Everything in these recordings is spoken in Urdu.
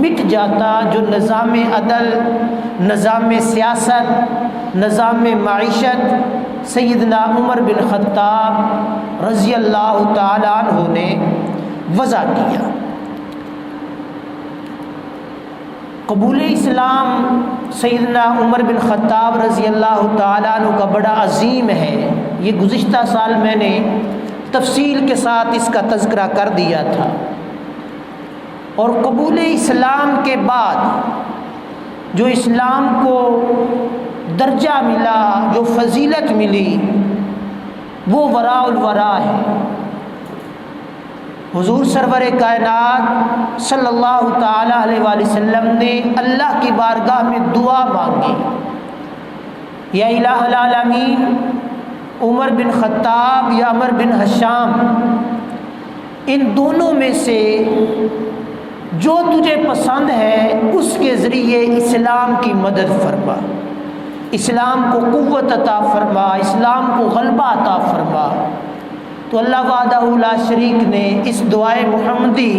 مٹ جاتا جو نظام عدل، نظام سیاست، نظام معیشت سیدنا عمر بن خطاب رضی اللہ تعالیٰ عنہ نے وضع کیا۔ قبول اسلام سیدنا عمر بن خطاب رضی اللہ تعالیٰ عنہ کا بڑا عظیم ہے۔ یہ گزشتہ سال میں نے تفصیل کے ساتھ اس کا تذکرہ کر دیا تھا۔ اور قبول اسلام کے بعد جو اسلام کو درجہ ملا، جو فضیلت ملی، وہ وراء الورا ہے۔ حضور سرور کائنات صلی اللہ تعالیٰ علیہ وآلہ وسلم نے اللہ کی بارگاہ میں دعا مانگی، یا الہ العالمین، عمر بن خطاب یا عمر بن ہشام، ان دونوں میں سے جو تجھے پسند ہے اس کے ذریعے اسلام کی مدد فرما، اسلام کو قوت عطا فرما، اسلام کو غلبہ عطا فرما۔ تو اللہ وحدہ لا شریک نے اس دعائے محمدی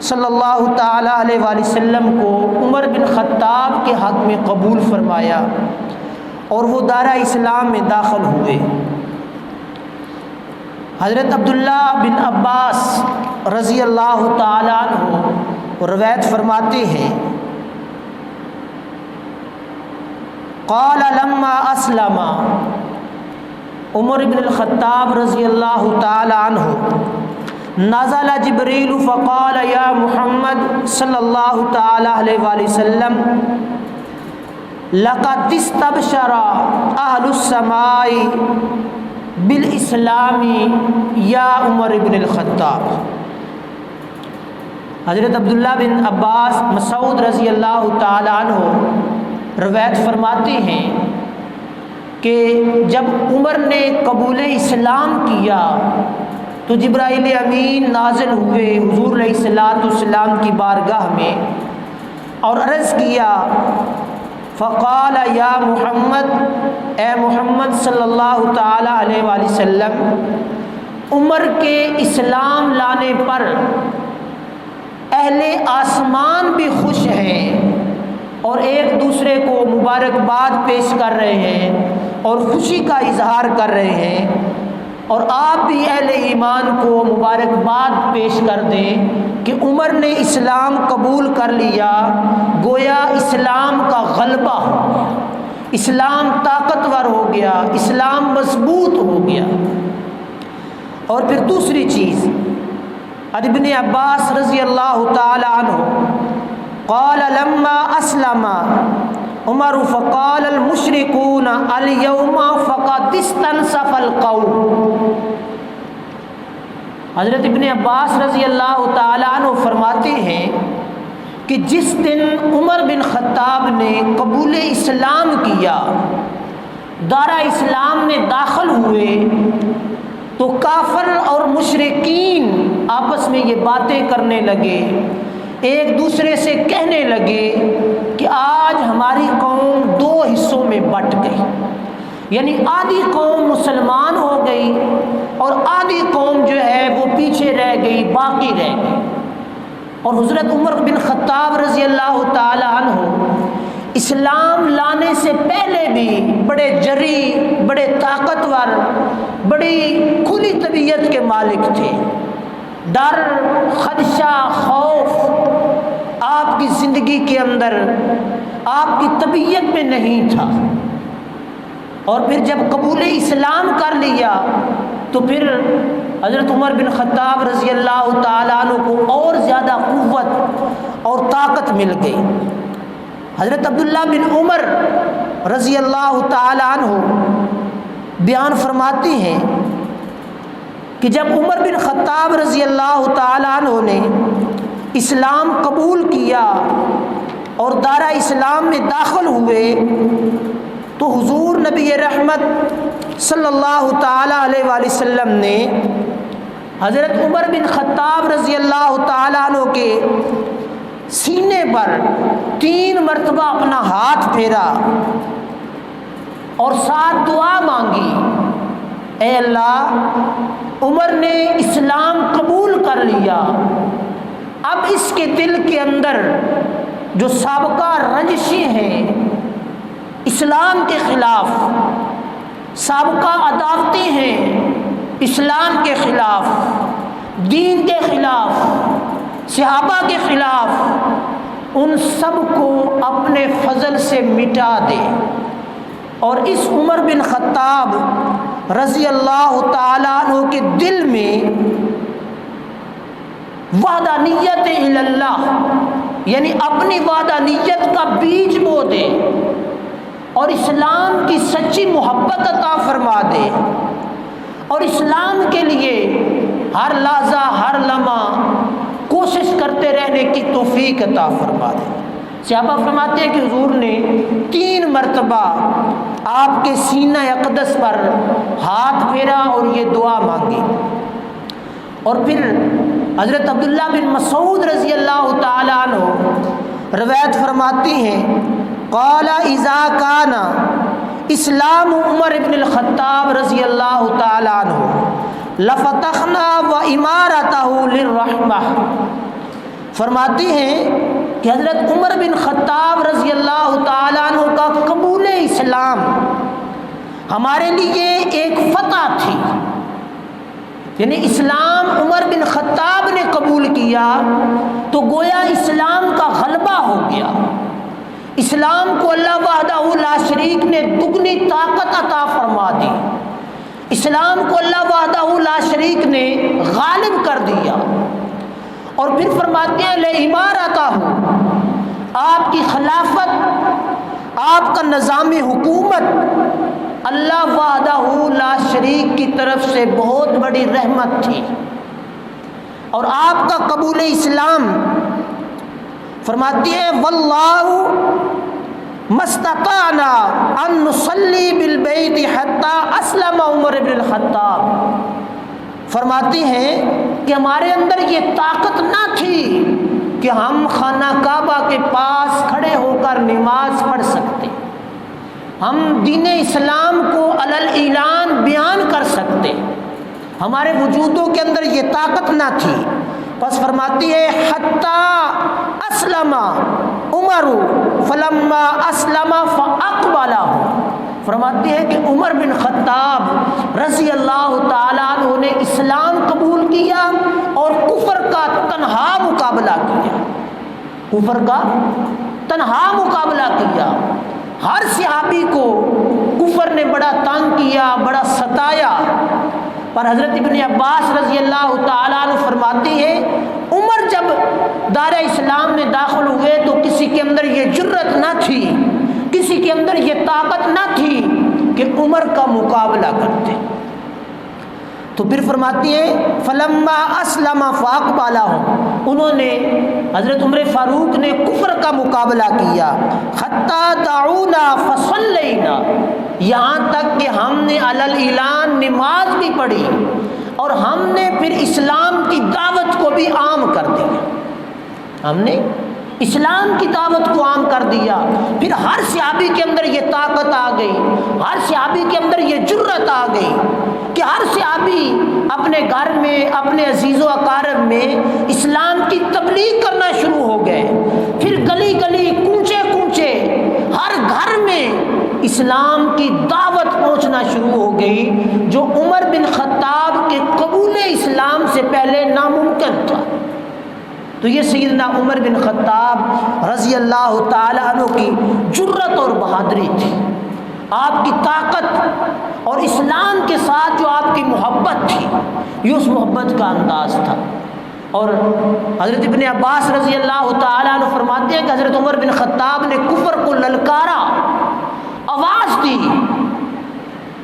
صلی اللہ تعالیٰ علیہ وآلہ وسلم کو عمر بن خطاب کے حق میں قبول فرمایا اور وہ دارہ اسلام میں داخل ہوئے۔ حضرت عبداللہ بن عباس رضی اللہ تعالیٰ عنہ روایت فرماتے ہیں، قال لما اسلم عمر بن الخطاب رضی اللہ تعالی عنہ نزل جبریل فقال یا محمد صلی اللہ تعالی علیہ وآلہ وسلم لقد استبشر اہل السماء بالاسلام یا عمر بن الخطاب۔ حضرت عبداللہ بن عباس مسعود رضی اللہ تعالی عنہ روایت فرماتے ہیں کہ جب عمر نے قبول اسلام کیا تو جبرائیل امین نازل ہوئے حضور علیہ السلام کی بارگاہ میں اور عرض کیا، فقال یا محمد، اے محمد صلی اللہ تعالی علیہ وآلہ وسلم، عمر کے اسلام لانے پر اہل آسمان بھی خوش ہیں اور ایک دوسرے کو مبارکباد پیش کر رہے ہیں اور خوشی کا اظہار کر رہے ہیں، اور آپ بھی اہل ایمان کو مبارکباد پیش کر دیں کہ عمر نے اسلام قبول کر لیا، گویا اسلام کا غلبہ ہو گیا، اسلام طاقتور ہو گیا، اسلام مضبوط ہو گیا۔ اور پھر دوسری چیز، ابن عباس رضی اللہ تعالی عنہ قال لما اسلم عمر فقال المشركون اليوم فقد استنصف القوم۔ حضرت ابن عباس رضی اللہ تعالی عنہ فرماتے ہیں کہ جس دن عمر بن خطاب نے قبول اسلام کیا، دارہ اسلام میں داخل ہوئے، تو کافر اور مشرکین آپس میں یہ باتیں کرنے لگے، ایک دوسرے سے کہنے لگے کہ آج ہماری قوم دو حصوں میں بٹ گئی، یعنی آدھی قوم مسلمان ہو گئی اور آدھی قوم جو ہے وہ پیچھے رہ گئی، باقی رہ گئی۔ اور حضرت عمر بن خطاب رضی اللہ تعالی عنہ اسلام لانے سے پہلے بھی بڑے جری، بڑے طاقتور، بڑی کھلی طبیعت کے مالک تھے۔ ڈر، خدشہ، خوف آپ کی زندگی کے اندر، آپ کی طبیعت میں نہیں تھا۔ اور پھر جب قبول اسلام کر لیا تو پھر حضرت عمر بن خطاب رضی اللہ تعالیٰ عنہ کو اور زیادہ قوت اور طاقت مل گئی۔ حضرت عبداللہ بن عمر رضی اللہ تعالیٰ عنہ بیان فرماتے ہیں کہ جب عمر بن خطاب رضی اللہ تعالیٰ عنہ نے اسلام قبول کیا اور دارہ اسلام میں داخل ہوئے تو حضور نبی رحمت صلی اللہ تعالیٰ علیہ وآلہ وسلم نے حضرت عمر بن خطاب رضی اللہ تعالیٰ عنہ کے سینے پر 3 مرتبہ اپنا ہاتھ پھیرا اور ساتھ دعا مانگی، اے اللہ، عمر نے اسلام قبول کر لیا، اب اس کے دل کے اندر جو سابقہ رنجشیں ہیں اسلام کے خلاف، سابقہ عداوتیں ہیں اسلام کے خلاف، دین کے خلاف، صحابہ کے خلاف، ان سب کو اپنے فضل سے مٹا دے اور اس عمر بن خطاب رضی اللہ تعالیٰ عنہ کے دل میں وحدانیت اللہ یعنی اپنی وحدانیت کا بیج بو دے اور اسلام کی سچی محبت عطا فرما دے اور اسلام کے لیے ہر لحظہ ہر لمحہ کوشش کرتے رہنے کی توفیق عطا فرما دے۔ صحابہ فرماتے ہیں کہ حضور نے 3 مرتبہ آپ کے سینہ اقدس پر ہاتھ پھیرا اور یہ دعا مانگی، اور پھر حضرت عبداللہ بن مسعود رضی اللہ تعالیٰ عنہ روایت فرماتی ہیں قال اذا کان اسلام عمر بن الخطاب رضی اللہ تعالیٰ عنہ لفتحنا وامارتہ للرحمہ، فرماتی ہیں کہ حضرت عمر بن خطاب رضی اللہ تعالیٰ عنہ کا قبول اسلام ہمارے لیے ایک فتح تھی، یعنی اسلام عمر بن خطاب نے قبول کیا تو گویا اسلام کا غلبہ ہو گیا، اسلام کو اللہ وحدہ لا شریک نے دگنی طاقت عطا فرما دی، اسلام کو اللہ وحدہ لا شریک نے غالب کر دیا۔ اور پھر فرماتے ہیں لِعِمَارَتَہُ، آپ کی خلافت، آپ کا نظام حکومت اللہ وحدہ لا شریک کی طرف سے بہت بڑی رحمت تھی، اور آپ کا قبول اسلام فرماتی ہے وَاللَّهُ مَسْتَطَعْنَا أَن نُصَلِّي بِالْبَيْتِ حَتَّى أَسْلَمَ عمر بن الخطاب، فرماتی ہیں کہ ہمارے اندر یہ طاقت نہ تھی کہ ہم خانہ کعبہ کے پاس کھڑے ہو کر نماز پڑھ سکتے، ہم دین اسلام کو علل اعلان بیان کر سکتے، ہمارے وجودوں کے اندر یہ طاقت نہ تھی۔ پس فرماتی ہے حتی اسلم عمر فلما اسلم فاقبلہ، فرماتی ہے کہ عمر بن خطاب رضی اللہ تعالیٰ عنہ نے اسلام قبول کیا اور کفر کا تنہا مقابلہ کیا، کفر کا تنہا مقابلہ کیا۔ ہر صحابی کو کفر نے بڑا تنگ کیا، بڑا ستایا، پر حضرت ابن عباس رضی اللہ تعالیٰ عنہ فرماتے ہیں عمر جب دار اسلام میں داخل ہوئے تو کسی کے اندر یہ جرت نہ تھی، کسی کے اندر یہ طاقت نہ تھی کہ عمر کا مقابلہ کرتے۔ تو پھر فرماتی ہیں فلما اسلم فاقبلہ، انہوں نے حضرت عمر فاروق نے کفر کا مقابلہ کیا، حتی دعونا فصلینا، یہاں تک کہ ہم نے علل اعلان نماز بھی پڑھی اور ہم نے پھر اسلام کی دعوت کو بھی عام کر دیا، ہم نے اسلام کی دعوت کو عام کر دیا۔ پھر ہر صحابی کے اندر یہ طاقت آ گئی، ہر صحابی کے اندر یہ جرت آ گئی کہ ہر صحابی اپنے گھر میں، اپنے عزیز و اقارب میں اسلام کی تبلیغ کرنا شروع ہو گئے، پھر گلی گلی کونچے کونچے ہر گھر میں اسلام کی دعوت پہنچنا شروع ہو گئی، جو عمر بن خطاب کے قبول اسلام سے پہلے ناممکن تھا۔ تو یہ سیدنا عمر بن خطاب رضی اللہ تعالی عنہ کی جرت اور بہادری تھی، آپ کی طاقت اور اسلام کے ساتھ جو آپ کی محبت تھی، یہ اس محبت کا انداز تھا۔ اور حضرت ابن عباس رضی اللہ تعالیٰ عنہ فرماتے ہیں کہ حضرت عمر بن خطاب نے کفر کو للکارا، آواز دی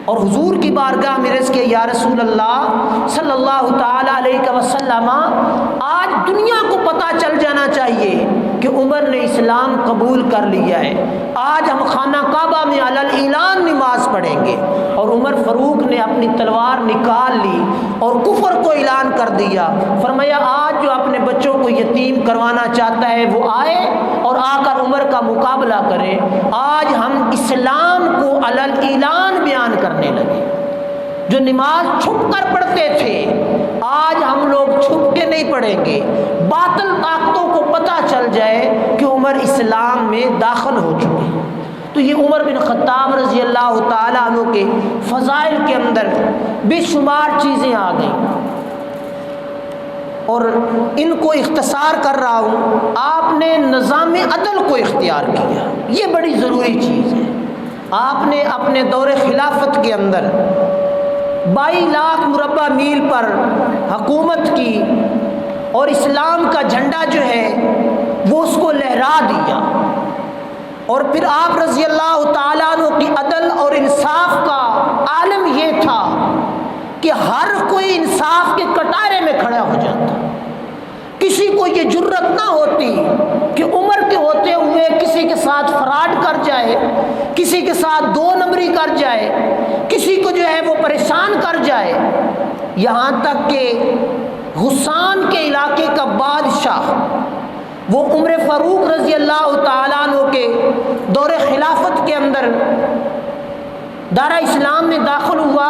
اور حضور کی بارگاہ میں عرض کیا یا رسول اللہ صلی اللہ تعالیٰ علیہ وسلم، آج دنیا کو پتہ چل جانا چاہیے کہ عمر نے اسلام قبول کر لیا ہے، آج ہم خانہ کعبہ میں علل اعلان نماز پڑھیں گے۔ اور عمر فاروق نے اپنی تلوار نکال لی اور کفر کو اعلان کر دیا، فرمایا آج جو اپنے بچوں کو یتیم کروانا چاہتا ہے وہ آئے اور آ کر عمر کا مقابلہ کرے، آج ہم اسلام کو علل اعلان بیان کرنے لگے۔ جو نماز چھپ کر پڑھتے تھے، آج ہم لوگ چھپ کے نہیں پڑھیں گے، باطل طاقتوں کو پتہ چل جائے کہ عمر اسلام میں داخل ہو چکے۔ تو یہ عمر بن خطاب رضی اللہ تعالیٰ عنہ کے فضائل کے اندر بے شمار چیزیں آ گئیں، اور ان کو اختصار کر رہا ہوں۔ آپ نے نظام عدل کو اختیار کیا، یہ بڑی ضروری چیز ہے۔ آپ نے اپنے دور خلافت کے اندر 22 لاکھ مربع میل پر حکومت کی، اور اسلام کا جھنڈا جو ہے وہ اس کو لہرا دیا، اور پھر آپ رضی اللہ تعالیٰ عنہ کی عدل اور انصاف کا عالم یہ تھا کہ ہر کوئی انصاف کے کٹارے میں کھڑا ہو جاتا، کسی کو یہ جرت نہ ہوتی کہ عمر کے ہوتے ہوئے کسی کے ساتھ فراڈ کر جائے، کسی کے ساتھ 2 نمبری کر جائے، کسی کو جو ہے وہ پریشان کر جائے۔ یہاں تک کہ غسان کے علاقے کا بادشاہ، وہ عمر فاروق رضی اللہ تعالیٰ عنہ کے دور خلافت کے اندر دارا اسلام میں داخل ہوا،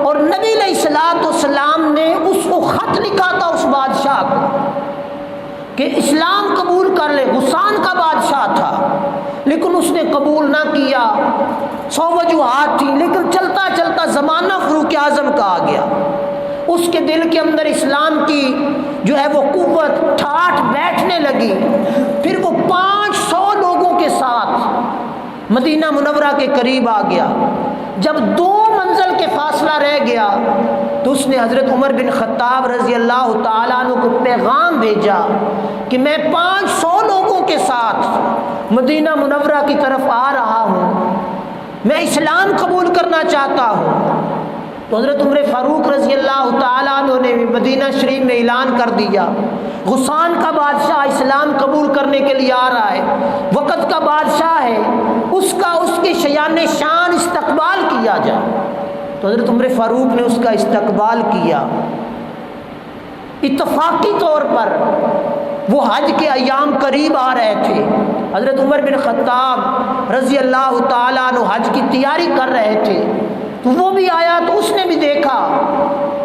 اور نبی علیہ الصلوۃ والسلام نے اس کو خط لکھا تھا اس بادشاہ کو کہ اسلام قبول کر لے۔ غسان کا بادشاہ تھا لیکن اس نے قبول نہ کیا، 100 وجوہات تھیں، لیکن چلتا چلتا زمانہ فاروق اعظم کا آ گیا، اس کے دل کے اندر اسلام کی جو ہے وہ قوت ٹھاٹھ بیٹھنے لگی۔ پھر وہ 500 لوگوں کے ساتھ مدینہ منورہ کے قریب آ گیا۔ جب 2 منزل کے فاصلہ رہ گیا تو اس نے حضرت عمر بن خطاب رضی اللہ تعالیٰ عنہ کو پیغام بھیجا کہ میں 500 لوگوں کے ساتھ مدینہ منورہ کی طرف آ رہا ہوں، میں اسلام قبول کرنا چاہتا ہوں۔ تو حضرت عمر فاروق رضی اللہ تعالیٰ عنہ نے مدینہ شریف میں اعلان کر دیا، غسان کا بادشاہ اسلام قبول کرنے کے لیے آ رہا ہے، وقت کا بادشاہ ہے، اس کے شیان شان استقبال کیا جائے۔ تو حضرت عمر فاروق نے اس کا استقبال کیا۔ اتفاقی طور پر وہ حج کے ایام قریب آ رہے تھے، حضرت عمر بن خطاب رضی اللہ تعالیٰ عنہ حج کی تیاری کر رہے تھے، تو وہ بھی آیا، تو اس نے بھی دیکھا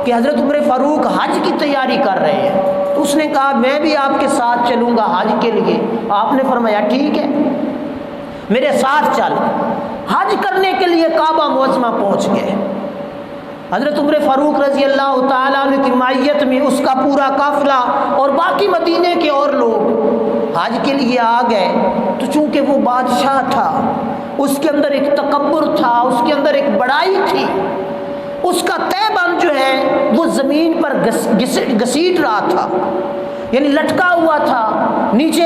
کہ حضرت عمر فاروق حج کی تیاری کر رہے ہیں، تو اس نے کہا میں بھی آپ کے ساتھ چلوں گا حج کے لیے۔ آپ نے فرمایا ٹھیک ہے میرے ساتھ چل۔ حج کرنے کے لیے کعبہ معظمہ پہنچ گئے۔ حضرت عمر فاروق رضی اللہ تعالیٰ عنہ کی معیت میں اس کا پورا قافلہ اور باقی مدینے کے اور لوگ حج کے لیے آ گئے۔ تو چونکہ وہ بادشاہ تھا، اس کے اندر ایک تکبر تھا، اس کے اندر ایک بڑائی تھی، اس کا تہبند جو ہے وہ زمین پر گھسیٹ رہا تھا، یعنی لٹکا ہوا تھا، نیچے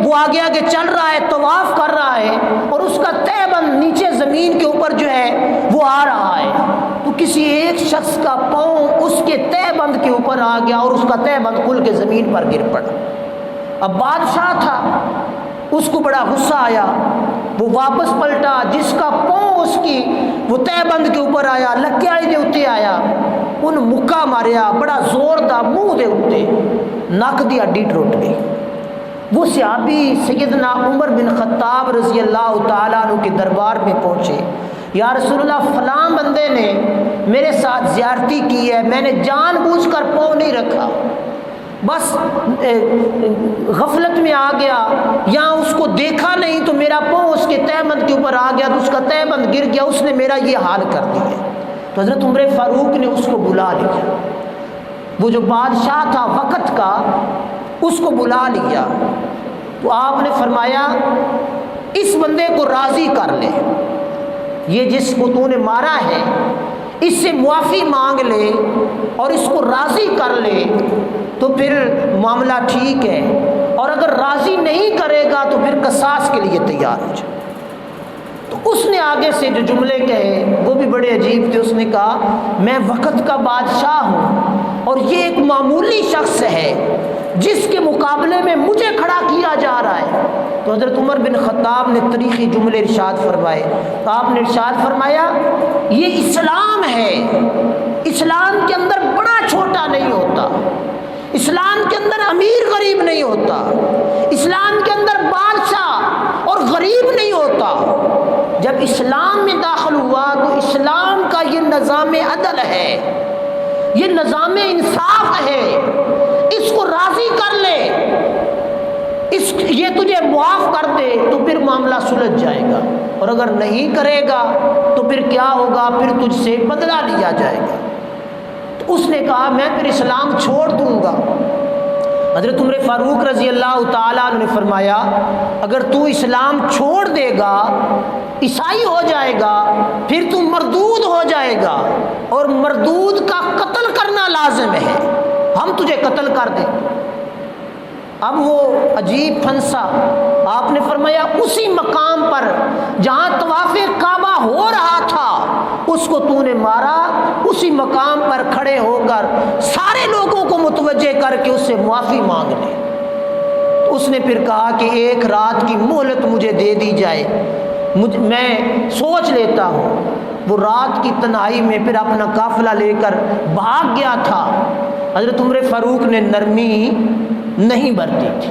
وہ آگے آگے چل رہا ہے، طواف کر رہا ہے، اور اس کا تہبند نیچے زمین کے اوپر جو ہے وہ آ رہا ہے۔ تو کسی ایک شخص کا پاؤں اس کے تہبند کے اوپر آ گیا اور اس کا تہبند کھل کے زمین پر گر پڑا۔ اب بادشاہ تھا، اس کو بڑا غصہ آیا، وہ واپس پلٹا، جس کا پاؤں اس کی وہ تہبند کے اوپر آیا، لکیا دے اتے آیا، ان مکہ ماریا بڑا زور دا، منہ دے اتے نک دی ہڈی ٹوٹ گئی۔ وہ صحابی سیدنا عمر بن خطاب رضی اللہ تعالیٰ عنہ کے دربار میں پہنچے، یا رسول اللہ فلاں بندے نے میرے ساتھ زیارتی کی ہے، میں نے جان بوجھ کر پاؤں نہیں رکھا، بس غفلت میں آ گیا، یا اس کو دیکھا نہیں تو میرا پاؤں اس کے تہبند کے اوپر آ گیا تو اس کا تہبند گر گیا، اس نے میرا یہ حال کر دیا۔ تو حضرت عمر فاروق نے اس کو بلا لیا، وہ جو بادشاہ تھا وقت کا، اس کو بلا لیا۔ تو آپ نے فرمایا اس بندے کو راضی کر لے، یہ جس کو تو نے مارا ہے اس سے معافی مانگ لے اور اس کو راضی کر لے، تو پھر معاملہ ٹھیک ہے، اور اگر راضی نہیں کرے گا تو پھر قصاص کے لیے تیار ہو جائے۔ تو اس نے آگے سے جو جملے کہے وہ بھی بڑے عجیب تھے۔ اس نے کہا میں وقت کا بادشاہ ہوں اور یہ ایک معمولی شخص ہے جس کے مقابلے میں مجھے کھڑا کیا جا رہا ہے۔ تو حضرت عمر بن خطاب نے تاریخی جملے ارشاد فرمائے، تو آپ نے ارشاد فرمایا یہ اسلام ہے، اسلام کے اندر بڑا چھوٹا نہیں ہوتا، اسلام کے اندر امیر غریب نہیں ہوتا، اسلام کے اندر بادشاہ اور غریب نہیں ہوتا۔ جب اسلام میں داخل ہوا تو اسلام کا یہ نظام عدل ہے نظام انصاف ہے، اس کو راضی کر لے، یہ تجھے معاف کر دے تو پھر معاملہ سلجھ جائے گا، اور اگر نہیں کرے گا تو پھر کیا ہوگا، پھر تجھ سے بدلہ لیا جائے گا۔ تو اس نے کہا میں پھر اسلام چھوڑ دوں گا۔ حضرت عمر فاروق رضی اللہ تعالیٰ عنہ نے فرمایا اگر تو اسلام چھوڑ دے گا، عیسائی ہو جائے گا، پھر تو مردود ہو جائے گا، اور مردود کا قتل کرنا لازم ہے، ہم تجھے قتل کر دیں۔ اب وہ عجیب پھنسا، آپ نے فرمایا اسی مقام پر جہاں طواف کعبہ ہو رہا تھا اس کو تو نے مارا، اسی مقام پر کھڑے ہو کر سارے لوگوں کو متوجہ کر کے اس سے معافی مانگ لے۔ اس نے پھر کہا کہ ایک رات کی مہلت مجھے دے دی جائے، میں سوچ لیتا ہوں۔ وہ رات کی تنہائی میں پھر اپنا قافلہ لے کر بھاگ گیا تھا۔ حضرت عمر فاروق نے نرمی نہیں برتی تھی،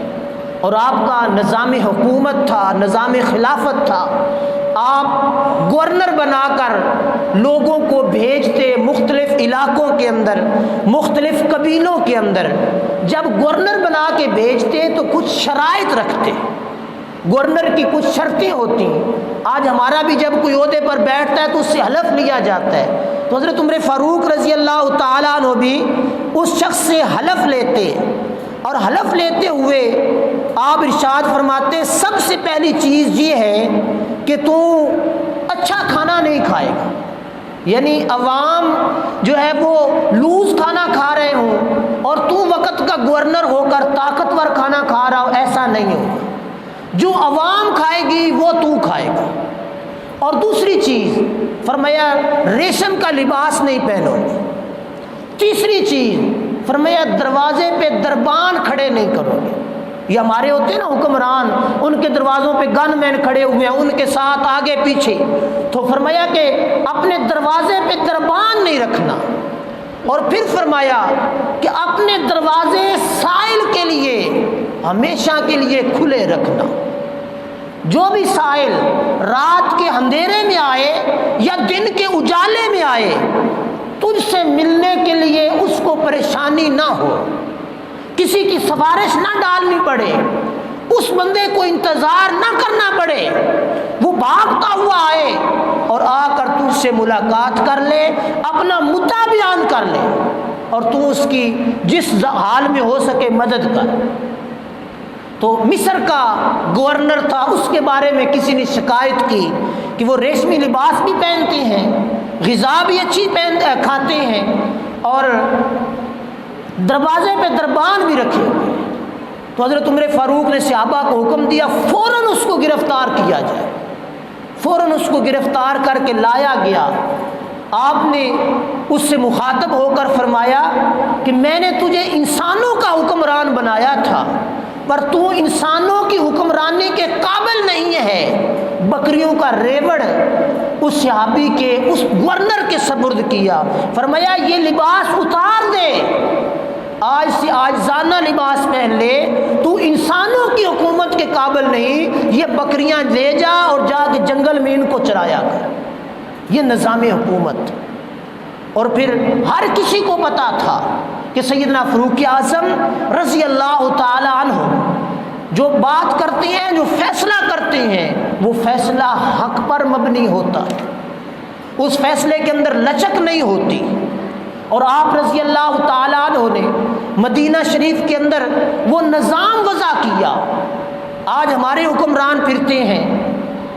اور آپ کا نظام حکومت تھا، نظام خلافت تھا، آپ گورنر بنا کر لوگوں کو بھیجتے مختلف علاقوں کے اندر، مختلف قبیلوں کے اندر۔ جب گورنر بنا کے بھیجتے تو کچھ شرائط رکھتے، گورنر کی کچھ شرطیں ہوتی ہیں۔ آج ہمارا بھی جب کوئی عہدے پر بیٹھتا ہے تو اس سے حلف لیا جاتا ہے، تو حضرت عمر فاروق رضی اللہ تعالیٰ عنہ بھی اس شخص سے حلف لیتے، اور حلف لیتے ہوئے آپ ارشاد فرماتے سب سے پہلی چیز یہ ہے کہ تو اچھا کھانا نہیں کھائے گا، یعنی عوام جو ہے وہ لوز کھانا کھا رہے ہوں اور تو وقت کا گورنر ہو کر طاقتور کھانا کھا رہا ہو، ایسا نہیں ہوگا، جو عوام کھائے گی وہ تو کھائے گا۔ اور دوسری چیز فرمایا ریشم کا لباس نہیں پہنو گے۔ تیسری چیز فرمایا دروازے پہ دربان کھڑے نہیں کرو گے۔ یہ ہمارے ہوتے ہیں نا حکمران، ان کے دروازوں پہ گن مین کھڑے ہوئے ہیں، ان کے ساتھ آگے پیچھے، تو فرمایا کہ اپنے دروازے پہ دربان نہیں رکھنا، اور پھر فرمایا کہ اپنے دروازے سائل کے لیے ہمیشہ کے لیے کھلے رکھنا۔ جو بھی سائل رات کے اندھیرے میں آئے یا دن کے اجالے میں آئے، تجھ سے ملنے کے لیے اس کو پریشانی نہ ہو، کسی کی سفارش نہ ڈالنی پڑے، اس بندے کو انتظار نہ کرنا پڑے، وہ بھاگتا ہوا آئے اور آ کر تجھ سے ملاقات کر لے، اپنا مدعا بیان کر لے، اور تو اس کی جس حال میں ہو سکے مدد کر۔ تو مصر کا گورنر تھا، اس کے بارے میں کسی نے شکایت کی کہ وہ ریشمی لباس بھی پہنتے ہیں، غذا بھی اچھی کھاتے ہیں، اور دروازے پہ دربان بھی رکھے ہوئے ہیں۔ تو حضرت عمر فاروق نے صحابہ کو حکم دیا فوراً اس کو گرفتار کیا جائے، فوراً اس کو گرفتار کر کے لایا گیا۔ آپ نے اس سے مخاطب ہو کر فرمایا کہ میں نے تجھے انسانوں کا حکمران بنایا تھا، پر تو انسانوں کی حکمرانی کے قابل نہیں ہے۔ بکریوں کا ریوڑ اس صحابی کے اس گورنر کے سپرد کیا، فرمایا یہ لباس اتار دے، آج سے عاجزانہ لباس پہن لے، تو انسانوں کی حکومت کے قابل نہیں، یہ بکریاں لے جا اور جا کے جنگل میں ان کو چرایا کر۔ یہ نظام حکومت۔ اور پھر ہر کسی کو پتا تھا کہ سیدنا فاروق اعظم رضی اللہ تعالی عنہ جو بات کرتے ہیں، جو فیصلہ کرتے ہیں، وہ فیصلہ حق پر مبنی ہوتا ہے، اس فیصلے کے اندر لچک نہیں ہوتی۔ اور آپ رضی اللہ تعالی عنہ نے مدینہ شریف کے اندر وہ نظام وضع کیا۔ آج ہمارے حکمران پھرتے ہیں،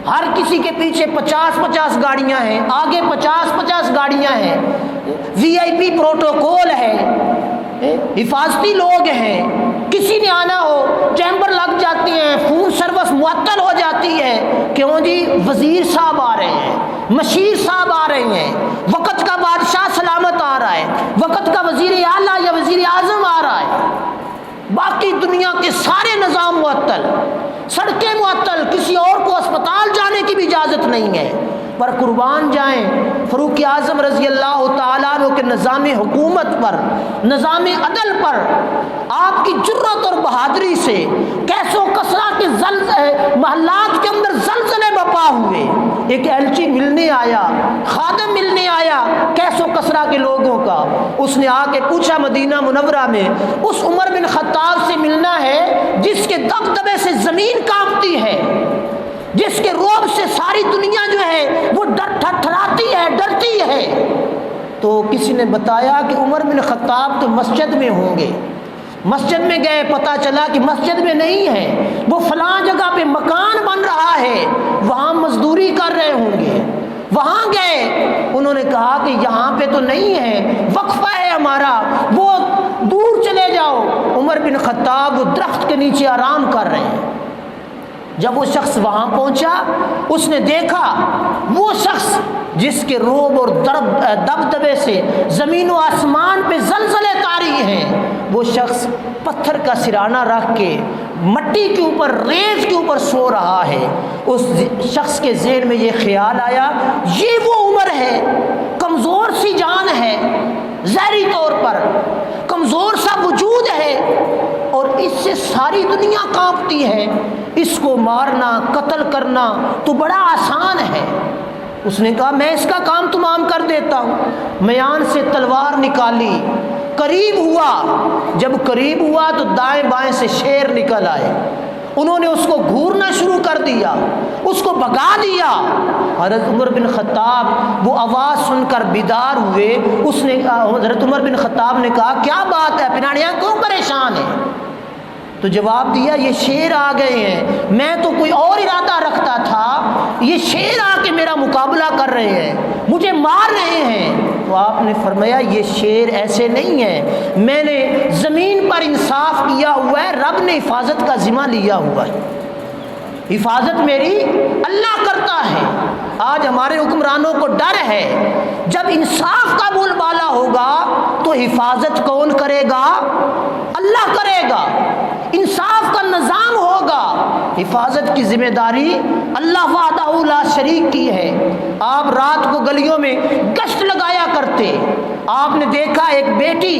ہر کسی کے پیچھے 50-50 گاڑیاں ہیں، آگے 50-50 گاڑیاں ہیں، VIP پروٹوکول ہے، حفاظتی لوگ ہیں، کسی نے آنا ہو چیمبر لگ جاتی ہیں، فون سروس معطل ہو جاتی ہے، کیوں جی وزیر صاحب آ رہے ہیں، مشیر صاحب آ رہے ہیں، وقت کا بادشاہ سلامت آ رہا ہے، وقت کا وزیر اعلیٰ یا وزیر اعظم آ رہا ہے، باقی دنیا کے سارے نظام معطل، سڑکیں معطل، کسی اور کو اسپتال جانے کی بھی اجازت نہیں ہے۔ پر قربان جائیں فاروق اعظم رضی اللہ تعالیٰ عنہ کے نظام حکومت پر، نظام عدل پر، آپ کی جرت اور بہادری سے کیسو کسرا کے محلات کے اندر زلزلے بپا ہوئے، ایک ایلچی ملنے آیا، خادم ملنے آیا کیس و کسرا کے لوگوں کا، اس نے آ کے پوچھا مدینہ منورہ میں اس عمر بن خطاب سے ملنا ہے جس کے دبدبے سے زمین کانپتی ہے، جس کے روب سے ساری دنیا جو ہے وہ تھرتھراتی ہے، ڈرتی ہے۔ تو کسی نے بتایا کہ عمر بن خطاب تو مسجد میں ہوں گے۔ مسجد میں گئے، پتہ چلا کہ مسجد میں نہیں ہے، وہ فلاں جگہ پہ مکان بن رہا ہے، وہاں مزدوری کر رہے ہوں گے۔ وہاں گئے، انہوں نے کہا کہ یہاں پہ تو نہیں ہے، وقفہ ہے ہمارا، وہ دور چلے جاؤ۔ عمر بن خطاب وہ درخت کے نیچے آرام کر رہے ہیں۔ جب وہ شخص وہاں پہنچا، اس نے دیکھا وہ شخص جس کے روب اور دبدبے سے زمین و آسمان پہ زلزلے طاری ہیں، وہ شخص پتھر کا سرانہ رکھ کے مٹی کے اوپر، ریت کے اوپر سو رہا ہے۔ اس شخص کے ذہن میں یہ خیال آیا، یہ وہ عمر ہے، کمزور سی جان ہے، ظاہری طور پر کمزور سا وجود ہے، اور اس سے ساری دنیا کانپتی ہے، اس کو مارنا، قتل کرنا تو بڑا آسان ہے۔ اس نے کہا میں اس کا کام تمام کر دیتا ہوں۔ میان سے تلوار نکالی، قریب ہوا، جب قریب ہوا تو دائیں بائیں سے شیر نکل آئے، انہوں نے اس کو گھورنا شروع کر دیا، اس کو بھگا دیا۔ حضرت عمر بن خطاب وہ آواز سن کر بیدار ہوئے۔ اس نے حضرت عمر بن خطاب نے کہا کیا بات ہے، پناڑیاں کیوں پریشان ہیں؟ تو جواب دیا یہ شیر آ گئے ہیں، میں تو کوئی اور ارادہ رکھتا تھا، یہ شیر آ کے میرا مقابلہ کر رہے ہیں، مجھے مار رہے ہیں۔ تو آپ نے فرمایا یہ شیر ایسے نہیں ہیں، میں نے زمین پر انصاف کیا ہوا ہے، رب نے حفاظت کا ذمہ لیا ہوا ہے، حفاظت میری اللہ کرتا ہے۔ آج ہمارے حکمرانوں کو ڈر ہے، جب انصاف کا بول بالا ہوگا تو حفاظت کون کرے گا؟ اللہ کرے گا۔ انصاف کا نظام ہوگا، حفاظت کی ذمہ داری اللہ وحدہ لا شریک کی ہے۔ آپ رات کو گلیوں میں گشت لگایا کرتے، آپ نے دیکھا ایک بیٹی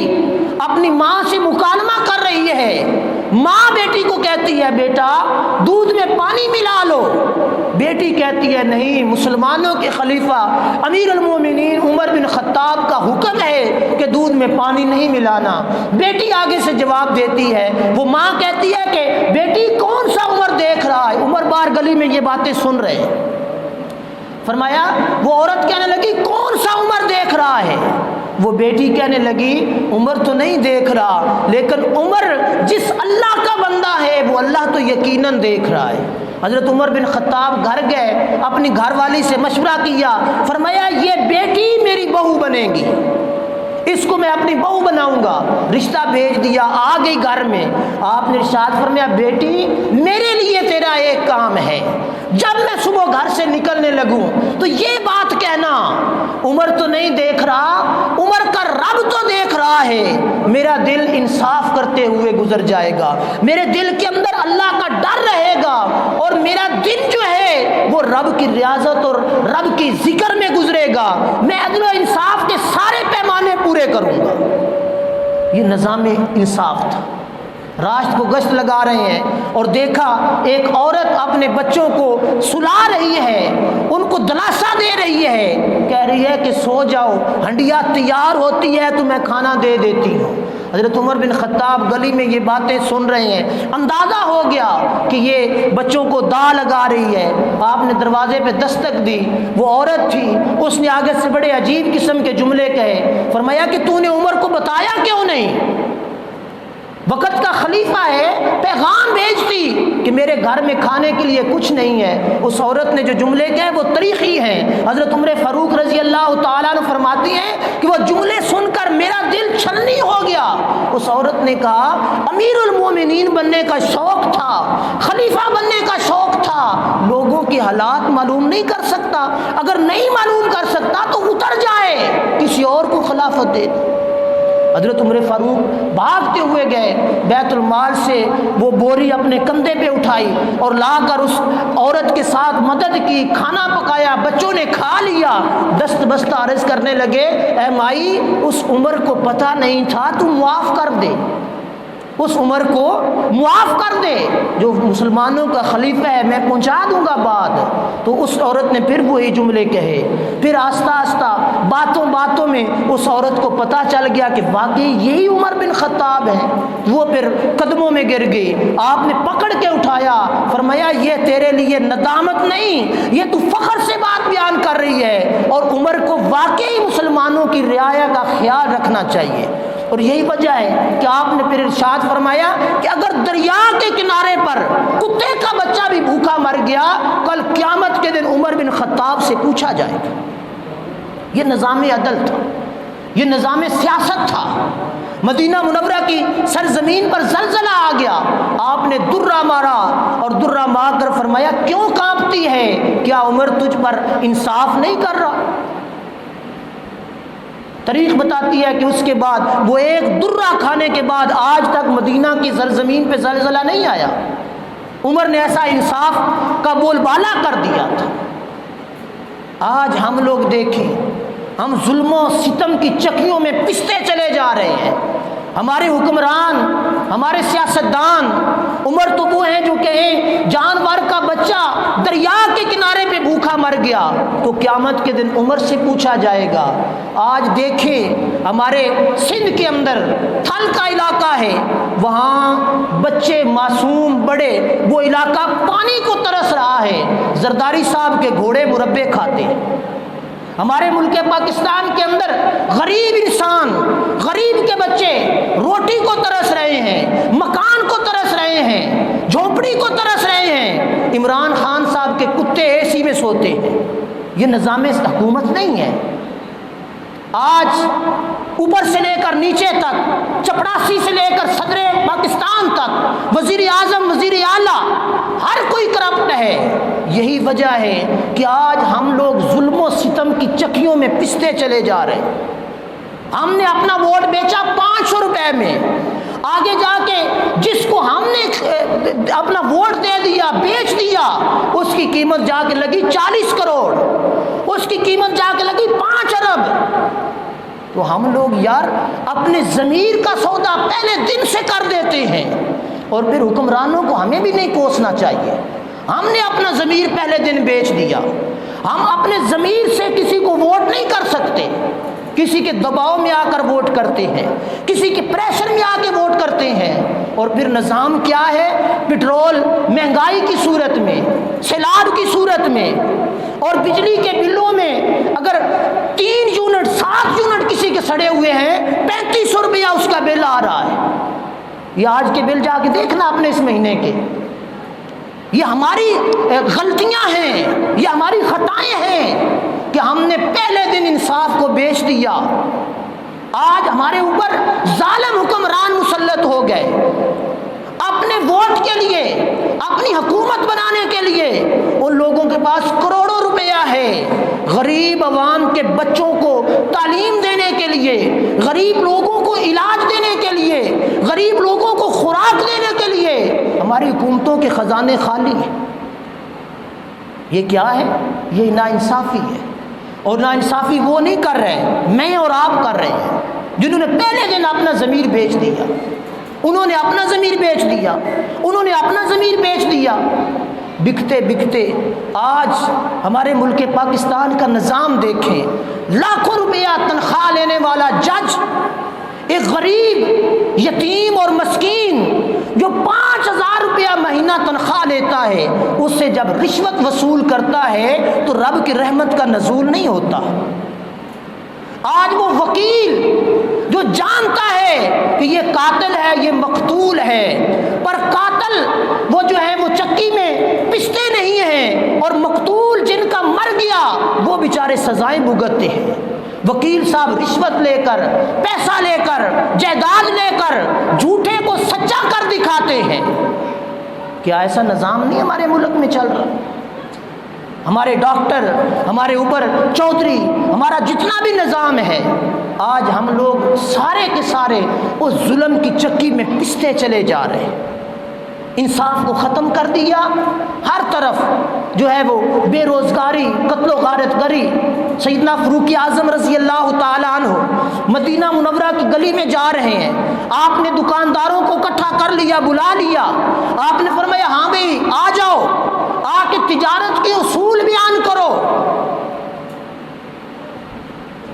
اپنی ماں سے مکالمہ کر رہی ہے، ماں بیٹی کو کہتی ہے بیٹا دودھ میں پانی ملا لو، بیٹی کہتی ہے نہیں، مسلمانوں کے خلیفہ امیر المومنین عمر بن خطاب کا حکم ہے کہ دودھ میں پانی نہیں ملانا۔ بیٹی آگے سے جواب دیتی ہے، وہ ماں کہتی ہے کہ بیٹی کون سا عمر دیکھ رہا ہے؟ عمر بار گلی میں یہ باتیں سن رہے ہیں۔ فرمایا وہ عورت کہنے لگی کون سا عمر دیکھ رہا ہے؟ وہ بیٹی کہنے لگی عمر تو نہیں دیکھ رہا، لیکن عمر جس اللہ کا بندہ ہے وہ اللہ تو یقیناً دیکھ رہا ہے۔ حضرت عمر بن خطاب گھر گئے، اپنی گھر والی سے مشورہ کیا، فرمایا یہ بیٹی میری بہو بنے گی، اس کو میں اپنی بہو بناؤں گا۔ رشتہ بھیج دیا، آ گئی گھر میں۔ آپ نے ارشاد فرمایا بیٹی میرے لیے تیرا ایک کام ہے، جب میں صبح گھر سے نکلنے لگوں تو یہ بات کہنا عمر تو نہیں دیکھ رہا، عمر کا رب تو دیکھ رہا ہے، میرا دل انصاف کرتے ہوئے گزر جائے گا، میرے دل کے اندر اللہ کا ڈر رہے گا، اور میرا دن جو ہے وہ رب کی ریاضت اور رب کی ذکر میں گزرے گا، میں عدل و انصاف کے سارے پیمانے پورے کروں گا۔ یہ نظام انصاف تھا۔ راشت کو گشت لگا رہے ہیں اور دیکھا ایک عورت اپنے بچوں کو سلا رہی ہے، ان کو دلاسا دے رہی ہے، کہہ رہی ہے کہ سو جاؤ، ہنڈیا تیار ہوتی ہے تو میں کھانا دے دیتی ہوں۔ حضرت عمر بن خطاب گلی میں یہ باتیں سن رہے ہیں، اندازہ ہو گیا کہ یہ بچوں کو دا لگا رہی ہے۔ آپ نے دروازے پہ دستک دی، وہ عورت تھی، اس نے آگے سے بڑے عجیب قسم کے جملے کہے، فرمایا کہ تو نے عمر کو بتایا کیوں نہیں؟ وقت کا خلیفہ ہے، پیغام بھیجتی کہ میرے گھر میں کھانے کے لیے کچھ نہیں ہے۔ اس عورت نے جو جملے کہے وہ تاریخی ہیں۔ حضرت عمر فاروق رضی اللہ تعالیٰ عنہ فرماتی ہیں کہ وہ جملے سن کر میرا دل چھلنی ہو گیا۔ اس عورت نے کہا امیر المومنین بننے کا شوق تھا، خلیفہ بننے کا شوق تھا، لوگوں کے حالات معلوم نہیں کر سکتا، اگر نہیں معلوم کر سکتا تو اتر جائے، کسی اور کو خلافت دے دے۔ حضرت عمر فاروق بھاگتے ہوئے گئے، بیت المال سے وہ بوری اپنے کندھے پہ اٹھائی اور لا کر اس عورت کے ساتھ مدد کی، کھانا پکایا، بچوں نے کھا لیا۔ دست بستہ عرض کرنے لگے اے مائی اس عمر کو پتہ نہیں تھا، تو معاف کر دے، اس عمر کو معاف کر دے، جو مسلمانوں کا خلیفہ ہے، میں پہنچا دوں گا بات۔ تو اس عورت نے پھر وہی جملے کہے۔ پھر آہستہ آہستہ باتوں باتوں میں اس عورت کو پتہ چل گیا کہ واقعی یہی عمر بن خطاب ہیں۔ وہ پھر قدموں میں گر گئی، آپ نے پکڑ کے اٹھایا، فرمایا یہ تیرے لیے ندامت نہیں، یہ تو فخر سے بات بیان کر رہی ہے، اور عمر کو واقعی مسلمانوں کی رعایا کا خیال رکھنا چاہیے۔ اور یہی وجہ ہے کہ آپ نے پھر ارشاد فرمایا کہ اگر دریا کے کنارے پر کتے کا بچہ بھی بھوکا مر گیا، کل قیامت کے دن عمر بن خطاب سے پوچھا جائے گا۔ یہ نظام عدل تھا، یہ نظام سیاست تھا۔ مدینہ منورہ کی سرزمین پر زلزلہ آ گیا، آپ نے درہ مارا، اور درہ مار کر فرمایا کیوں کانپتی ہے؟ کیا عمر تجھ پر انصاف نہیں کر رہا؟ تاریخ بتاتی ہے کہ اس کے بعد وہ ایک درہ کھانے کے بعد آج تک مدینہ کی سرزمین پہ زلزلہ نہیں آیا۔ عمر نے ایسا انصاف کا بول بالا کر دیا تھا۔ آج ہم لوگ دیکھیں، ہم ظلم و ستم کی چکیوں میں پستے چلے جا رہے ہیں۔ ہمارے حکمران، ہمارے سیاستدان، عمر تو وہ ہیں جو کہیں جانور کا بچہ دریا کے کنارے پہ بھوکا مر گیا تو قیامت کے دن عمر سے پوچھا جائے گا۔ آج دیکھیں ہمارے سندھ کے اندر تھل کا علاقہ ہے، وہاں بچے معصوم بڑے وہ علاقہ پانی کو ترس رہا ہے، زرداری صاحب کے گھوڑے مربے کھاتے ہیں۔ ہمارے ملک پاکستان کے اندر غریب انسان، غریب کے بچے روٹی کو ترس رہے ہیں، مکان کو ترس رہے ہیں، جھونپڑی کو ترس رہے ہیں۔ عمران خان صاحب کے کتے اے سی میں سوتے ہیں۔ یہ نظام حکومت نہیں ہے۔ آج اوپر سے لے کر نیچے تک، چپڑاسی سے لے کر صدر پاکستان تک، وزیر اعظم، وزیر اعلیٰ، ہر کوئی کرپٹ ہے۔ یہی وجہ ہے کہ آج ہم لوگ ظلم و ستم کی چکیوں میں پستے چلے جا رہے ہیں۔ ہم نے اپنا ووٹ بیچا 500 روپے میں، آگے جا کے جس کو ہم نے اپنا ووٹ دے دیا، بیچ دیا، اس کی قیمت جا کے لگی 40 کروڑ، اس کی قیمت جا کے لگی 5 ارب۔ تو ہم لوگ یار اپنے ضمیر کا سودا پہلے دن سے کر دیتے ہیں، اور پھر حکمرانوں کو ہمیں بھی نہیں کوسنا چاہیے۔ ہم نے اپنا ضمیر پہلے دن بیچ دیا۔ ہم اپنے ضمیر سے کسی کو ووٹ نہیں کر سکتے، کسی کے دباؤ میں آ کر ووٹ کرتے ہیں، کسی کے پریشر میں آ کے ووٹ کرتے ہیں۔ اور پھر نظام کیا ہے؟ پٹرول مہنگائی کی صورت میں، سیلاب کی صورت میں، اور بجلی کے بلوں میں اگر 3 یونٹ 7 یونٹ کسی کے سڑے ہوئے ہیں، 3500 روپیہ اس کا بل آ رہا ہے۔ یہ آج کے بل جا کے دیکھنا اپنے اس مہینے کے۔ یہ ہماری غلطیاں ہیں، یہ ہماری خطائیں ہیں کہ ہم نے پہلے دن انصاف کو بیچ دیا۔ آج ہمارے اوپر ظالم حکمران مسلط ہو گئے، اپنے ووٹ کے لیے، اپنی حکومت بنانے کے لیے ان لوگوں کے پاس کروڑوں روپیہ ہے۔ غریب عوام کے بچوں کو تعلیم دینے کے لیے، غریب لوگوں کو علاج دینے کے لیے، غریب لوگوں کو خوراک دینے کے لیے ہماری حکومتوں کے خزانے خالی ہیں۔ یہ کیا ہے؟ یہ ناانصافی ہے، اور ناانصافی وہ نہیں کر رہے، میں اور آپ کر رہے ہیں، جنہوں نے پہلے دن اپنا ضمیر بیچ دیا۔ انہوں نے اپنا ضمیر بیچ دیا، انہوں نے اپنا ضمیر بیچ دیا۔ بکتے بکتے آج ہمارے ملک پاکستان کا نظام دیکھیں، لاکھوں روپیہ تنخواہ لینے والا جج ایک غریب یتیم اور مسکین جو 5000 روپیہ مہینہ تنخواہ لیتا ہے، اس سے جب رشوت وصول کرتا ہے تو رب کی رحمت کا نزول نہیں ہوتا۔ آج وہ وکیل جو جانتا ہے کہ یہ قاتل ہے، یہ مقتول ہے، پر قاتل وہ جو ہے وہ چکی میں پستے نہیں ہیں، اور مقتول جن کا مر گیا وہ بیچارے سزائیں بھگتتے ہیں۔ وکیل صاحب رشوت لے کر، پیسہ لے کر، جائیداد لے کر جھوٹے کو سچا کر دکھاتے ہیں۔ کیا ایسا نظام نہیں ہمارے ملک میں چل رہا؟ ہمارے ڈاکٹر، ہمارے اوپر چودھری، ہمارا جتنا بھی نظام ہے، آج ہم لوگ سارے کے سارے اس ظلم کی چکی میں پستے چلے جا رہے ہیں۔ انصاف کو ختم کر دیا، ہر طرف جو ہے وہ بے روزگاری، قتل و غارت گری۔ سیدنا فاروق اعظم رضی اللہ تعالیٰ عنہ مدینہ منورہ کی گلی میں جا رہے ہیں، آپ نے دکانداروں کو اکٹھا کر لیا، بلا لیا، آپ نے فرمایا ہاں بھئی آ جاؤ، آ کے تجارت کے اصول بیان کرو،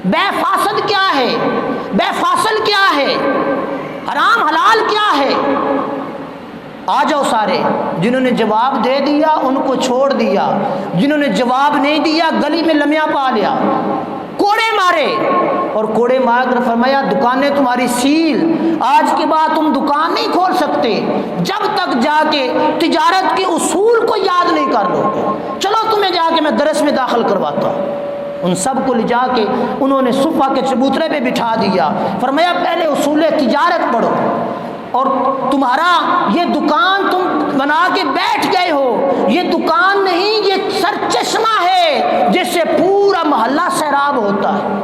بے فاسد کیا ہے، بے فاصل کیا ہے، حرام حلال کیا ہے، آ جاؤ سارے۔ جنہوں نے جواب دے دیا ان کو چھوڑ دیا، جنہوں نے جواب نہیں دیا گلی میں لمحہ پا لیا، کوڑے مارے، اور کوڑے مار کر فرمایا دکانیں تمہاری سیل، آج کے بعد تم دکان نہیں کھول سکتے جب تک جا کے تجارت کے اصول کو یاد نہیں کر لو گے، چلو تمہیں جا کے میں درس میں داخل کرواتا ہوں۔ ان سب کو لے جا کے انہوں نے صفہ کے چبوترے پہ بٹھا دیا، فرمایا پہلے اصول تجارت پڑھو، اور تمہارا یہ دکان تم بنا کے بیٹھ گئے ہو، یہ دکان نہیں، یہ سر چشمہ ہے جس سے پورا محلہ سیراب ہوتا ہے۔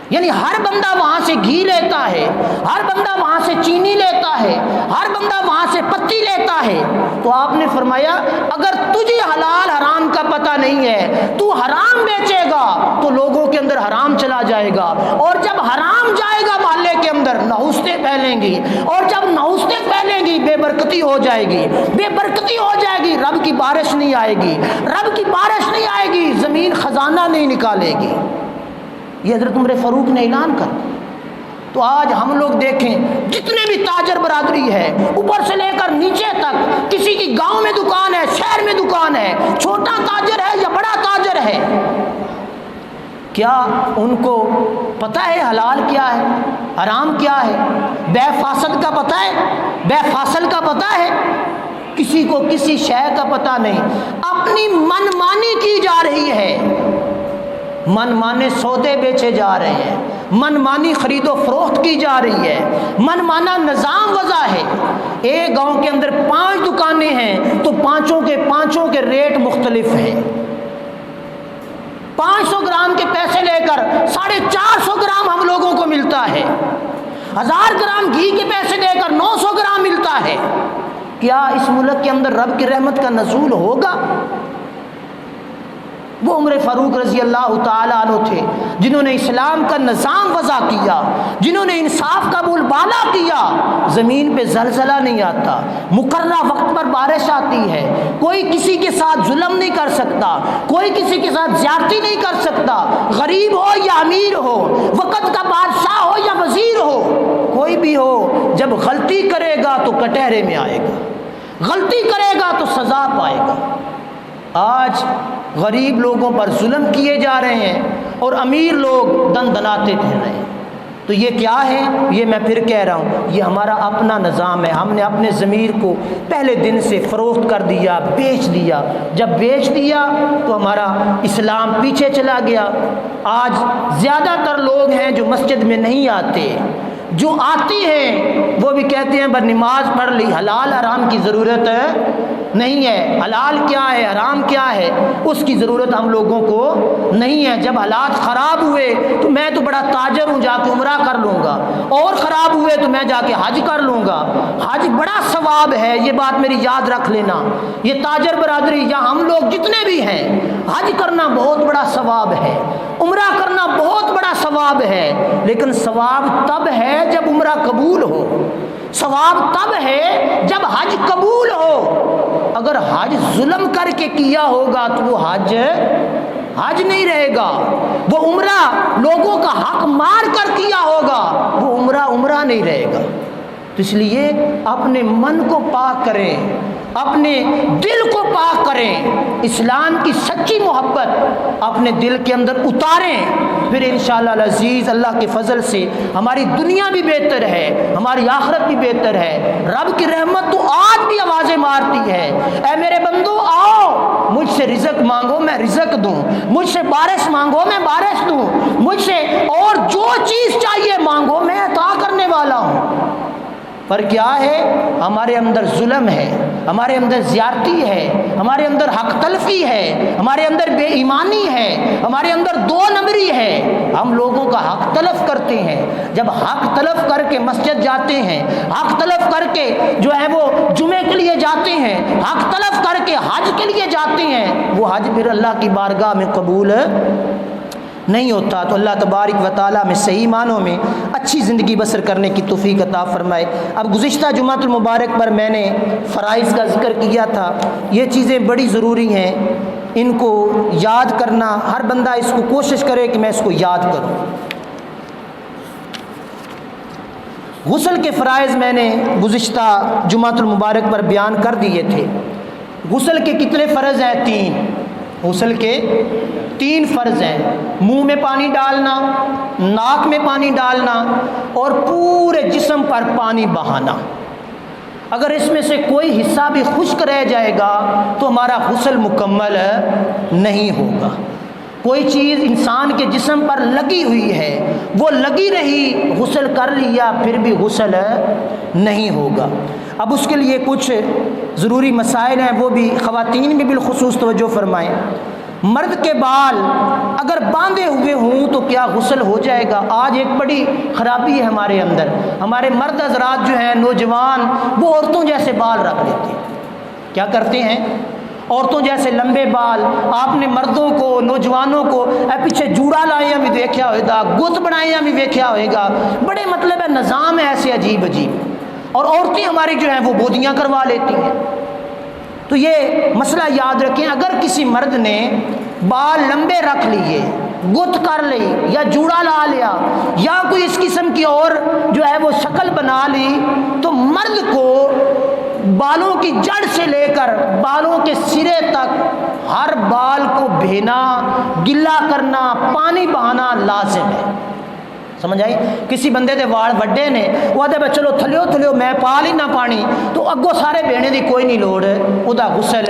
یعنی ہر بندہ وہاں سے گھی لیتا ہے، ہر بندہ وہاں سے چینی لیتا ہے، ہر بندہ وہاں سے پتی لیتا ہے۔ تو آپ نے فرمایا اگر تجھے حلال حرام کا پتہ نہیں ہے، تو حرام بیچے گا تو لوگوں کے اندر حرام چلا جائے گا، اور جب حرام جائے گا محلے کے اندر نحوستیں پھیلیں گی، اور جب نحوستیں پھیلیں گی بے برکتی ہو جائے گی، بے برکتی ہو جائے گی، رب کی بارش نہیں آئے گی، رب کی بارش نہیں آئے گی، زمین خزانہ نہیں نکالے گی۔ یہ حضرت عمر فاروق نے اعلان کر۔ تو آج ہم لوگ دیکھیں جتنے بھی تاجر برادری ہے اوپر سے لے کر نیچے تک، کسی کی گاؤں میں دکان ہے، شہر میں دکان ہے، چھوٹا تاجر ہے یا بڑا تاجر ہے، کیا ان کو پتہ ہے حلال کیا ہے، حرام کیا ہے، بے فاسد کا پتہ ہے، بے فاصل کا پتہ ہے؟ کسی کو کسی شے کا پتہ نہیں، اپنی من مانی کی جا رہی ہے، من مانے سودے بیچے جا رہے ہیں، من مانی خرید و فروخت کی جا رہی ہے، من مانا نظام وضع ہے۔ ایک گاؤں کے اندر 5 دکانیں ہیں تو پانچوں کے ریٹ مختلف ہیں، 500 گرام کے پیسے لے کر 450 گرام ہم لوگوں کو ملتا ہے، 1000 گرام گھی کے پیسے لے کر 900 گرام ملتا ہے۔ کیا اس ملک کے اندر رب کی رحمت کا نزول ہوگا؟ وہ عمر فاروق رضی اللہ تعالیٰ عنہ تھے جنہوں نے اسلام کا نظام وضع کیا، جنہوں نے انصاف کا بول بالا کیا۔ زمین پہ زلزلہ نہیں آتا، مقررہ وقت پر بارش آتی ہے، کوئی کسی کے ساتھ ظلم نہیں کر سکتا، کوئی کسی کے ساتھ زیادتی نہیں کر سکتا، غریب ہو یا امیر ہو، وقت کا بادشاہ ہو یا وزیر ہو، کوئی بھی ہو، جب غلطی کرے گا تو کٹہرے میں آئے گا، غلطی کرے گا تو سزا پائے گا۔ آج غریب لوگوں پر ظلم کیے جا رہے ہیں اور امیر لوگ دن دناتے پھر رہے ہیں۔ تو یہ کیا ہے؟ یہ میں پھر کہہ رہا ہوں، یہ ہمارا اپنا نظام ہے۔ ہم نے اپنے ضمیر کو پہلے دن سے فروخت کر دیا، بیچ دیا۔ جب بیچ دیا تو ہمارا اسلام پیچھے چلا گیا۔ آج زیادہ تر لوگ ہیں جو مسجد میں نہیں آتے، جو آتی ہیں وہ بھی کہتے ہیں بس نماز پڑھ لی، حلال حرام کی ضرورت نہیں ہے، حلال کیا ہے حرام کیا ہے اس کی ضرورت ہم لوگوں کو نہیں ہے۔ جب حالات خراب ہوئے تو میں تو بڑا تاجر ہوں، جا کے عمرہ کر لوں گا، اور خراب ہوئے تو میں جا کے حج کر لوں گا۔ حج بڑا ثواب ہے، یہ بات میری یاد رکھ لینا۔ یہ تاجر برادری یا ہم لوگ جتنے بھی ہیں، حج کرنا بہت بڑا ثواب ہے، عمرہ کرنا بہت بڑا ثواب ہے، لیکن ثواب تب ہے جب عمرہ قبول ہو، ثواب تب ہے جب حج قبول ہو۔ اگر حج ظلم کر کے کیا ہوگا تو وہ حج نہیں رہے گا، وہ عمرہ لوگوں کا حق مار کر کیا ہوگا، وہ عمرہ نہیں رہے گا۔ تو اس لیے اپنے من کو پاک کریں، اپنے دل کو پاک کریں، اسلام کی سچی محبت اپنے دل کے اندر اتاریں، پھر انشاءاللہ العزیز اللہ کے فضل سے ہماری دنیا بھی بہتر ہے، ہماری آخرت بھی بہتر ہے۔ رب کی رحمت تو آج بھی آوازیں مارتی ہے، اے میرے بندو آؤ، مجھ سے رزق مانگو میں رزق دوں، مجھ سے بارش مانگو میں بارش دوں، مجھ سے اور جو چیز چاہیے مانگو میں عطا کرنے والا ہوں۔ پر کیا ہے؟ ہمارے اندر ظلم ہے، ہمارے اندر زیارتی ہے، ہمارے اندر حق تلفی ہے، ہمارے اندر بے ایمانی ہے، ہمارے اندر دو نمبری ہے، ہم لوگوں کا حق تلف کرتے ہیں۔ جب حق تلف کر کے مسجد جاتے ہیں، حق تلف کر کے جو ہے وہ جمعے کے لیے جاتے ہیں، حق تلف کر کے حج کے لیے جاتے ہیں، وہ حج پھر اللہ کی بارگاہ میں قبول نہیں ہوتا۔ تو اللہ تبارک و تعالیٰ میں صحیح معنوں میں اچھی زندگی بسر کرنے کی توفیق عطا فرمائے۔ اب گزشتہ جمعۃ المبارک پر میں نے فرائض کا ذکر کیا تھا، یہ چیزیں بڑی ضروری ہیں، ان کو یاد کرنا، ہر بندہ اس کو کوشش کرے کہ میں اس کو یاد کروں۔ غسل کے فرائض میں نے گزشتہ جمعۃ المبارک پر بیان کر دیے تھے۔ غسل کے کتنے فرض ہیں؟ 3۔ غسل کے 3 فرض ہیں، منہ میں پانی ڈالنا، ناک میں پانی ڈالنا اور پورے جسم پر پانی بہانا۔ اگر اس میں سے کوئی حصہ بھی خشک رہ جائے گا تو ہمارا غسل مکمل نہیں ہوگا۔ کوئی چیز انسان کے جسم پر لگی ہوئی ہے، وہ لگی رہی، غسل کر لیا، پھر بھی غسل نہیں ہوگا۔ اب اس کے لیے کچھ ضروری مسائل ہیں، وہ بھی خواتین بھی بالخصوص توجہ فرمائیں۔ مرد کے بال اگر باندھے ہوئے ہوں تو کیا غسل ہو جائے گا؟ آج ایک بڑی خرابی ہے ہمارے اندر، ہمارے مرد حضرات جو ہیں نوجوان، وہ عورتوں جیسے بال رکھ لیتے ہیں۔ کیا کرتے ہیں؟ عورتوں جیسے لمبے بال۔ آپ نے مردوں کو، نوجوانوں کو پیچھے جوڑا لائے بھی دیکھا ہوئے گا، گت بنائے بھی دیکھا ہوئے گا، بڑے مطلب ہے نظام ہے ایسے عجیب عجیب، اور عورتیں ہماری جو ہیں وہ بودیاں کروا لیتی ہیں۔ تو یہ مسئلہ یاد رکھیں، اگر کسی مرد نے بال لمبے رکھ لیے، گت کر لی یا جوڑا لا لیا یا کوئی اس قسم کی اور جو ہے وہ شکل بنا لی، تو مرد کو بالوں کی جڑ سے لے کر بالوں کے سرے تک ہر بال کو بھینا، گلا کرنا، پانی بہانا لازم ہے۔ سمجھ آئی؟ کسی بندے دے وال وڈے نے، وہ آدھے بھائی چلو تھلیو میں پا لی نہ پانی، تو اگوں سارے بہنے دی کوئی نہیں لوڑ، وہ دا غسل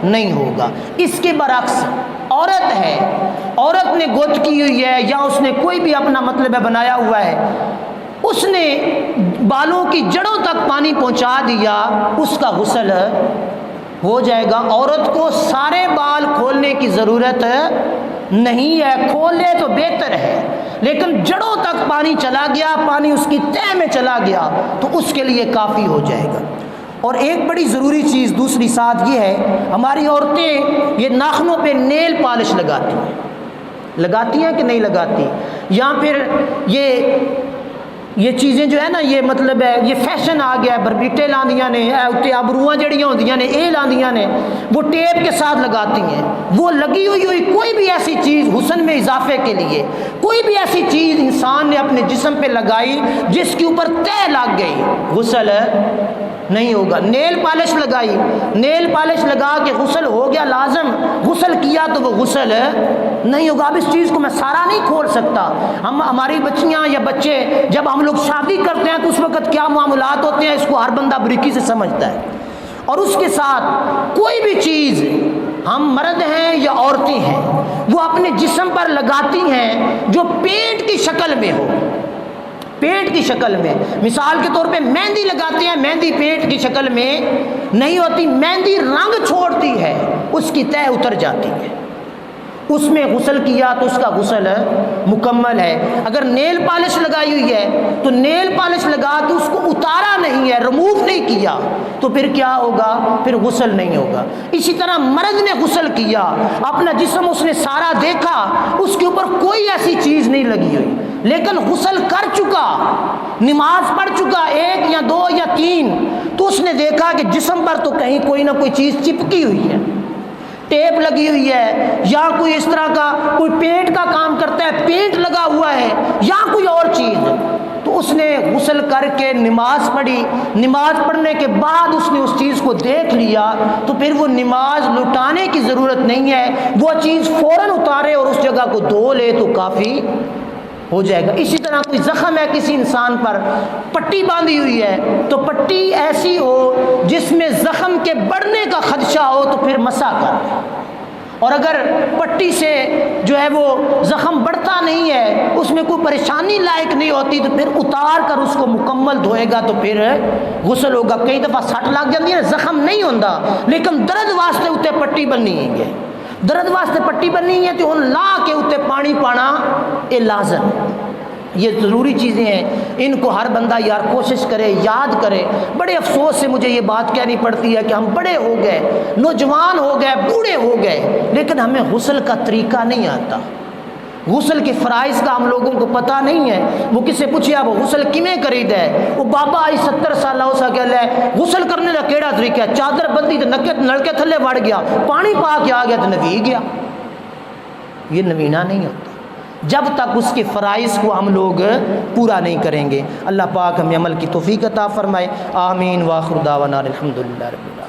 نہیں ہوگا۔ اس کے برعکس عورت ہے، عورت نے گت کی ہوئی ہے یا اس نے کوئی بھی اپنا مطلب بنایا ہوا ہے، اس نے بالوں کی جڑوں تک پانی پہنچا دیا، اس کا غسل ہو جائے گا۔ عورت کو سارے بال کھولنے کی ضرورت نہیں ہے، کھول لے تو بہتر ہے، لیکن جڑوں تک پانی چلا گیا، پانی اس کی تہہ میں چلا گیا تو اس کے لیے کافی ہو جائے گا۔ اور ایک بڑی ضروری چیز دوسری ساتھ یہ ہے، ہماری عورتیں یہ ناخنوں پہ نیل پالش لگاتی ہیں کہ نہیں لگاتی؟ یا پھر یہ چیزیں جو ہے نا، یہ مطلب ہے یہ فیشن آ گیا ہے، بربیٹے لاندیاں نے، اتنے ابروਆਂ جڑیاں ہوندیاں نے اے لاندیاں نے، وہ ٹیپ کے ساتھ لگاتی ہیں۔ وہ لگی ہوئی کوئی بھی ایسی چیز حسن میں اضافے کے لیے، کوئی بھی ایسی چیز انسان نے اپنے جسم پہ لگائی جس کے اوپر تہ لگ گئی، غسل نہیں ہوگا۔ نیل پالش لگائی، نیل پالش لگا کے غسل ہو گیا لازم، غسل کیا تو وہ غسل نہیں ہوگا۔ اب اس چیز کو میں سارا نہیں کھول سکتا، ہماری بچیاں یا بچے جب ہم لوگ شادی کرتے ہیں تو اس وقت کیا معاملات ہوتے ہیں، اس کو ہر بندہ بریکی سے سمجھتا ہے۔ اور اس کے ساتھ کوئی بھی چیز ہم مرد ہیں یا عورتیں ہیں وہ اپنے جسم پر لگاتی ہیں جو پینٹ کی شکل میں ہو، پیٹ کی شکل میں، مثال کے طور پہ مہندی لگاتے ہیں، مہندی پیٹ کی شکل میں نہیں ہوتی، مہندی رنگ چھوڑتی ہے، اس کی تہ اتر جاتی ہے، اس میں غسل کیا تو اس کا غسل مکمل ہے۔ اگر نیل پالش لگائی ہوئی ہے تو نیل پالش لگا کے اس کو اتارا نہیں ہے، ریموو نہیں کیا، تو پھر کیا ہوگا؟ پھر غسل نہیں ہوگا۔ اسی طرح مرد نے غسل کیا، اپنا جسم اس نے سارا دیکھا، اس کے اوپر کوئی ایسی چیز نہیں لگی ہوئی، لیکن غسل کر چکا، نماز پڑھ چکا 1 یا 2 یا 3، تو اس نے دیکھا کہ جسم پر تو کہیں کوئی نہ کوئی چیز چپکی ہوئی ہے، ٹیپ لگی ہوئی ہے، یا کوئی اس طرح کا کوئی پینٹ کا کام کرتا ہے، پینٹ لگا ہوا ہے، یا کوئی اور چیز، تو اس نے غسل کر کے نماز پڑھی، نماز پڑھنے کے بعد اس نے اس چیز کو دیکھ لیا، تو پھر وہ نماز لٹانے کی ضرورت نہیں ہے، وہ چیز فوراً اتارے اور اس جگہ کو دھو لے تو کافی ہو جائے گا۔ اسی طرح کوئی زخم ہے کسی انسان پر، پٹی باندھی ہوئی ہے، تو پٹی ایسی ہو جس میں زخم کے بڑھنے کا خدشہ ہو تو پھر مسح کر لے، اور اگر پٹی سے جو ہے وہ زخم بڑھتا نہیں ہے، اس میں کوئی پریشانی لائق نہیں ہوتی، تو پھر اتار کر اس کو مکمل دھوئے گا تو پھر غسل ہوگا۔ کئی دفعہ سٹ لگ جاتی ہے، زخم نہیں ہوتا لیکن درد واسطے اتنے پٹی بننی ہے، درد واسطے پٹی بننی ہے تو لا کے اتنے پانی پانا یہ لازم۔ یہ ضروری چیزیں ہیں، ان کو ہر بندہ یار کوشش کرے، یاد کرے۔ بڑے افسوس سے مجھے یہ بات کہنی پڑتی ہے کہ ہم بڑے ہو گئے، نوجوان ہو گئے، بوڑھے ہو گئے، لیکن ہمیں غسل کا طریقہ نہیں آتا، غسل کے فرائض کا ہم لوگوں کو پتہ نہیں ہے۔ وہ کسے پوچھے آپ غسل کیویں کرید ہے، وہ بابا آئی 70 سالہ ہو سکے لے غسل کرنے کا کیڑا طریقہ ہے، چادر بندی تو نلکے تھلے وڑ گیا، پانی پا کے آ گیا تو نوی گیا۔ یہ نوینا نہیں ہوتا جب تک اس کے فرائض کو ہم لوگ پورا نہیں کریں گے۔ اللہ پاک ہمیں عمل کی توفیق عطا فرمائے، آمین۔ وآخر دعوانا الحمدللہ رب العالمین۔